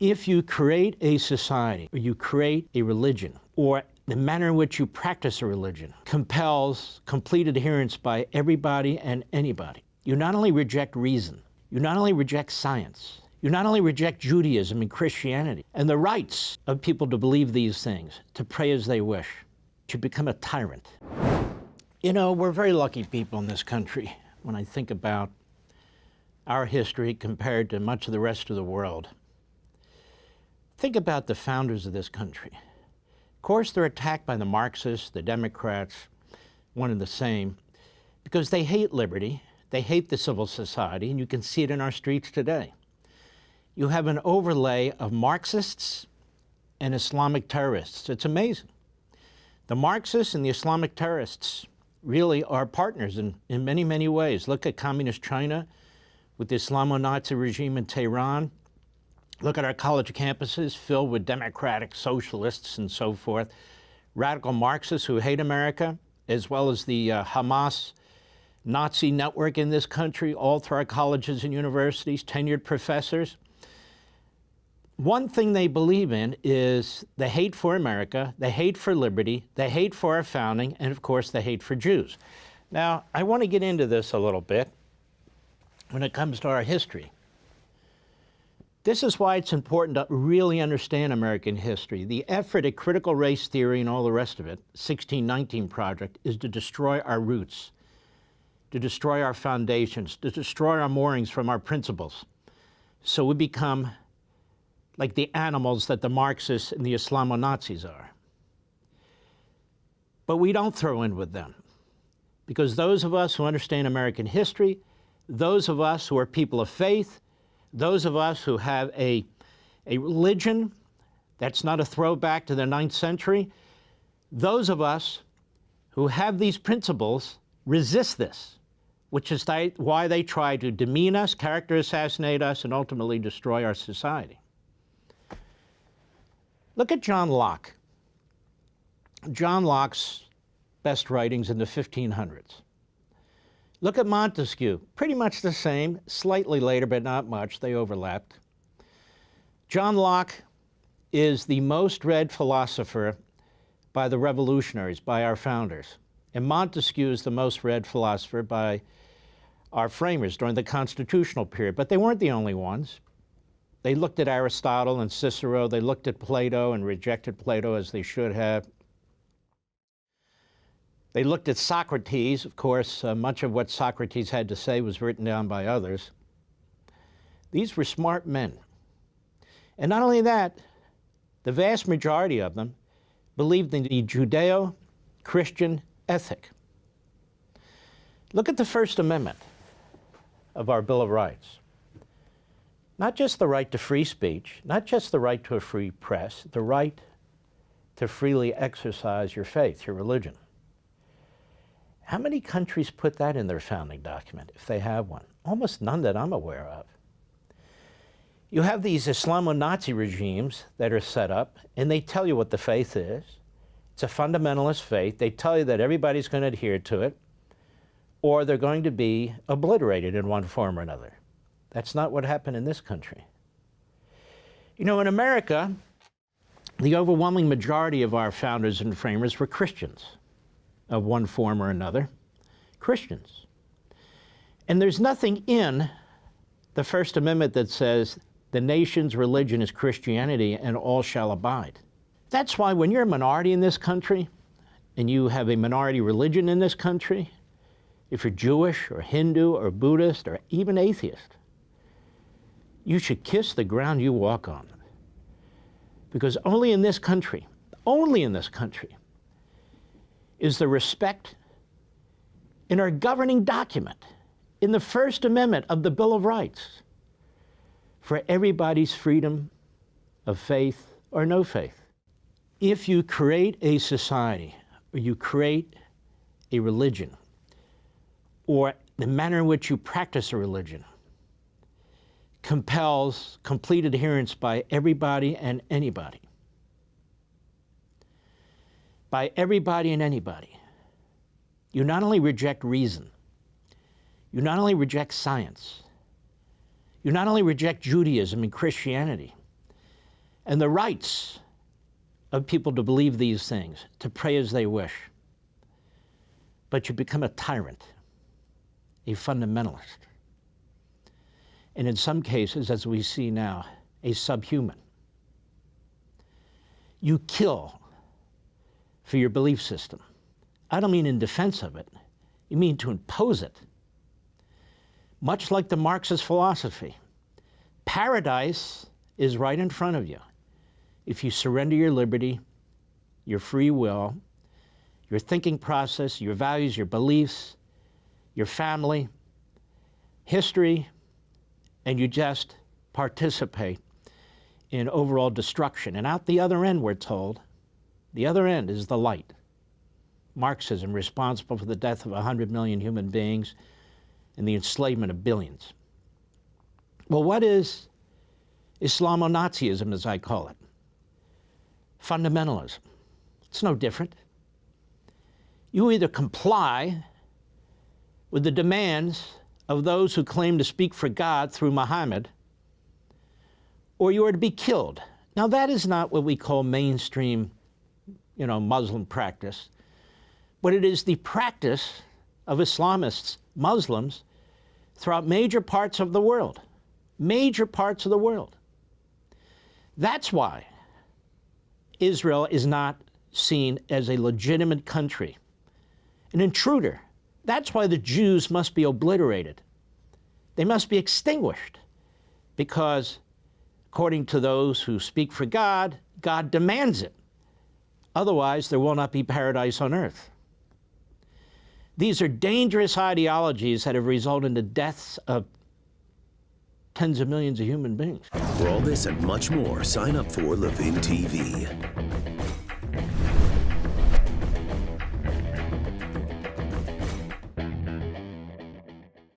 If you create a society, or you create a religion, or the manner in which you practice a religion compels complete adherence by everybody and anybody, you not only reject reason, you not only reject science, you not only reject Judaism and Christianity and the rights of people to believe these things, to pray as they wish, you become a tyrant. You know, we're very lucky people in this country when I think about our history compared to much of the rest of the world. Think about the founders of this country. Of course, they're attacked by the Marxists, the Democrats, one and the same, because they hate liberty, they hate the civil society, and you can see it in our streets today. You have an overlay of Marxists and Islamic terrorists. It's amazing. The Marxists and the Islamic terrorists really are partners in many, many ways. Look at communist China with the Islamo-Nazi regime in Tehran. Look at our college campuses filled with democratic socialists and so forth, radical Marxists who hate America, as well as the Hamas Nazi network in this country, all through our colleges and universities, tenured professors. One thing they believe in is the hate for America, the hate for liberty, the hate for our founding, and of course the hate for Jews. Now, I want to get into this a little bit when it comes to our history. This is why it's important to really understand American history. The effort at critical race theory and all the rest of it, 1619 Project, is to destroy our roots, to destroy our foundations, to destroy our moorings from our principles. So we become like the animals that the Marxists and the Islamo-Nazis are. But we don't throw in with them, because those of us who understand American history, those of us who are people of faith, those of us who have a religion that's not a throwback to the 9th century, those of us who have these principles resist this, which is why they try to demean us, character assassinate us, and ultimately destroy our society. Look at John Locke. John Locke's best writings in the 1500s. Look at Montesquieu, pretty much the same, slightly later, but not much, they overlapped. John Locke is the most read philosopher by the revolutionaries, by our founders. And Montesquieu is the most read philosopher by our framers during the constitutional period, but they weren't the only ones. They looked at Aristotle and Cicero, they looked at Plato and rejected Plato as they should have. They looked at Socrates. Of course, much of what Socrates had to say was written down by others. These were smart men. And not only that, the vast majority of them believed in the Judeo-Christian ethic. Look at the First Amendment of our Bill of Rights. Not just the right to free speech, not just the right to a free press, the right to freely exercise your faith, your religion. How many countries put that in their founding document, if they have one? Almost none that I'm aware of. You have these Islamo-Nazi regimes that are set up, and they tell you what the faith is. It's a fundamentalist faith. They tell you that everybody's going to adhere to it, or they're going to be obliterated in one form or another. That's not what happened in this country. You know, in America, the overwhelming majority of our founders and framers were Christians of one form or another, Christians. And there's nothing in the First Amendment that says the nation's religion is Christianity and all shall abide. That's why when you're a minority in this country and you have a minority religion in this country, if you're Jewish or Hindu or Buddhist or even atheist, you should kiss the ground you walk on. Because only in this country, is the respect in our governing document, in the First Amendment of the Bill of Rights, for everybody's freedom of faith or no faith. If you create a society, or you create a religion, or the manner in which you practice a religion compels complete adherence by everybody and anybody, by everybody and anybody, you not only reject reason, you not only reject science, you not only reject Judaism and Christianity and the rights of people to believe these things, to pray as they wish. But you become a tyrant, a fundamentalist, and in some cases, as we see now, a subhuman. You kill for your belief system. I don't mean in defense of it. You mean to impose it. Much like the Marxist philosophy. Paradise is right in front of you if you surrender your liberty, your free will, your thinking process, your values, your beliefs, your family, history, and you just participate in overall destruction. And out the other end, we're told, the other end is the light. Marxism, responsible for the death of 100 million human beings and the enslavement of billions. Well, what is Islamo-Nazism, as I call it? Fundamentalism. It's no different. You either comply with the demands of those who claim to speak for God through Muhammad, or you are to be killed. Now, that is not what we call mainstream, Muslim practice, but it is the practice of Islamists, Muslims, throughout major parts of the world. Major parts of the world. That's why Israel is not seen as a legitimate country, an intruder. That's why the Jews must be obliterated. They must be extinguished because, according to those who speak for God, God demands it. Otherwise, there will not be paradise on earth. These are dangerous ideologies that have resulted in the deaths of tens of millions of human beings. For all this and much more, sign up for LevintTV.